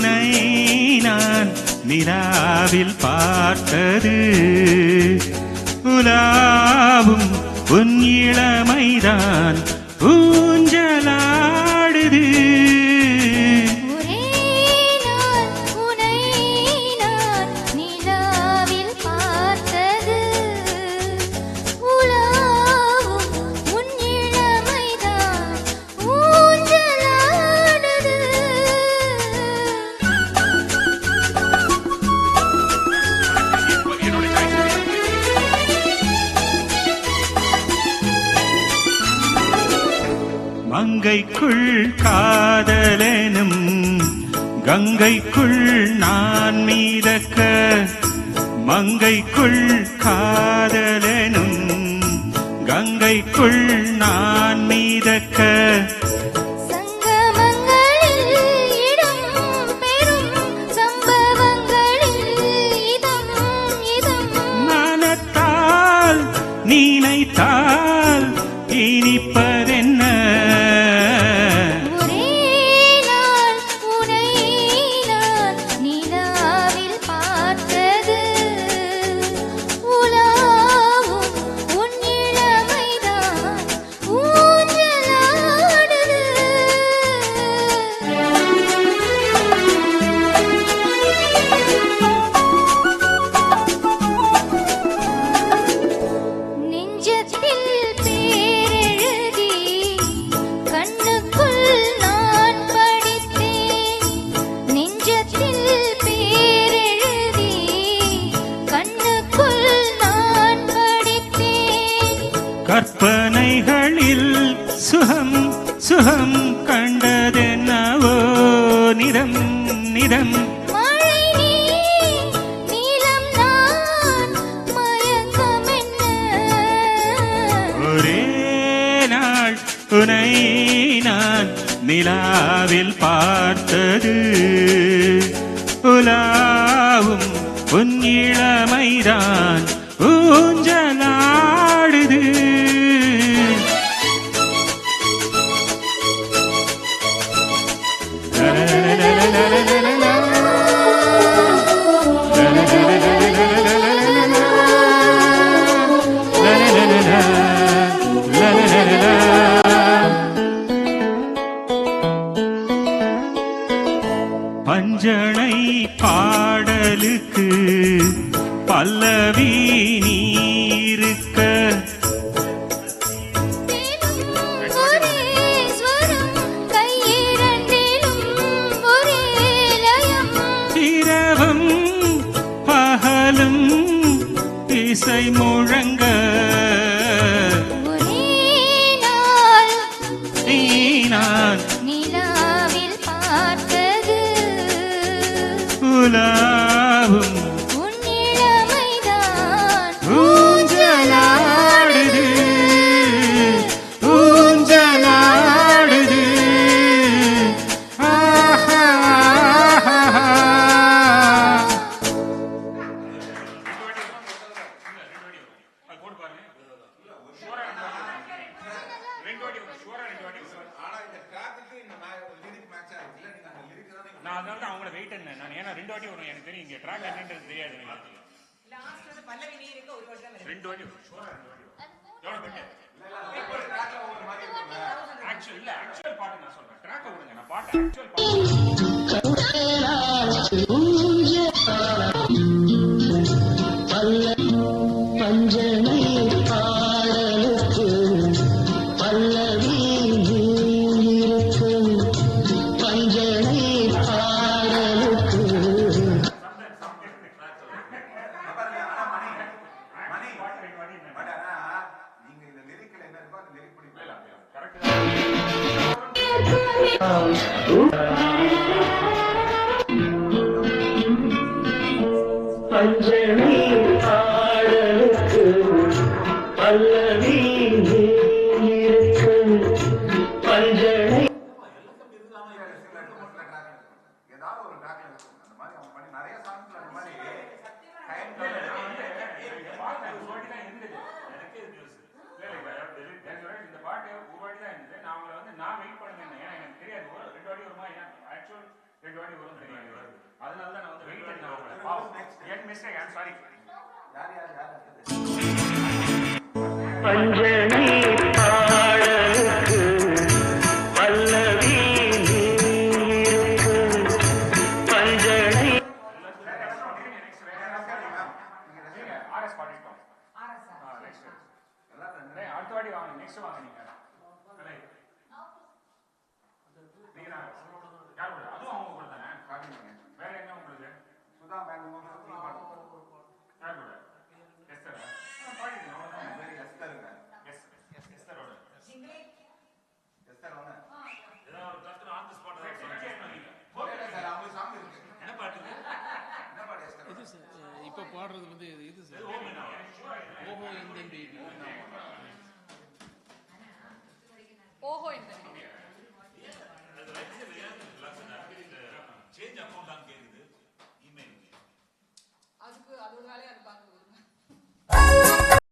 உனை நான் நிலாவில் பார்த்தது உலாவும் உன் இளமைதான் ஊஞ்சலாடுது. மங்கைக்குள் காதலெனும் கங்கைக்குள் நான் மீதக்க, மங்கைக்குள் காதலெனும் கங்கைக்குள் நான் மீதக்க, மனத்தால் நினைத்தால் இனிப்பதென்ன, கற்பனைகளில் சுகம் சுகம் கண்டதென்னவோ நிறம் நிறம், ஒரே நாள் உனை நான் நிலாவில் பார்த்தது உலாவும் உன் இளமைதான் ஊஞ்சலாடுது. பஞ்சனை பாடலுக்கு பல்லவி நீ இருக்க, இரவும் பகலும் இசை முழங்க, நான் நிலாவில் பார்த்தது உலாவும் உன் இளமைதான் ஊஞ்சலாடுது ஊஞ்சலாடுது. ஆஹா ஆஹா. நான் அதனால தான் அவங்கள வெயிட் பண்ணேன். நான் ஏன்னா 2 வாட்டி வரும் எனக்கு தெரியும். இங்க ட்ராக் என்னன்றது தெரியாது எனக்கு. லாஸ்ட் வந்து பல்லவி நீ இருக்க ஒரு வாட்டி தான் வரும். 2 வாட்டி வரும். ஷூரா 2 வாட்டி வரும். எவ்வளவு பெட்? ஆக்சுவல் பாட்டு நான் சொல்றேன். ட்ராக்க விடுங்க. நான் பாட்டு ஆக்சுவல் பாட்டு பஞ்சனை பாடலுக்கு பல்லவி இருக்கும், பஞ்சனை பாடலுக்கு பஞ்சனை பாடலுக்கு பல்லவி இருக்கும், பஞ்சனை இந்த பாட்டு ஒரு வாட்டி தான் இருந்தது. நான் அவங்களை வந்து நான் வெயிட் பண்ணுங்க. ஏன்னா எனக்கு தெரியாது 2 வாட்டி வருமா. ஆக்சுவல் ரெண்டு வாட்டி வரும் தெரியாது. அதனால தான் நான் வந்து வெயிட் எடுத்தேன். என் மிஸ்டேக், ஐம் சாரி. பஞ்சனை பாடலுக்கு பல்லவி நீருக்கு பஞ்சனை ஆர்எஸ் பாடிட்டோம். அடுத்த வாட்டி வாங்க, நெக்ஸ்ட் வாங்க நீங்க. நீங்க தான் யார் கூட? அதுவும் அவங்க கூட தானே. வேற என்ன உங்களுக்கு? யார் கூட? எஸ்தர். பாடிடுங்க அவ்வளவுதான். எஸ்தரோட. இப்போ பாடுறது வந்து இது சார்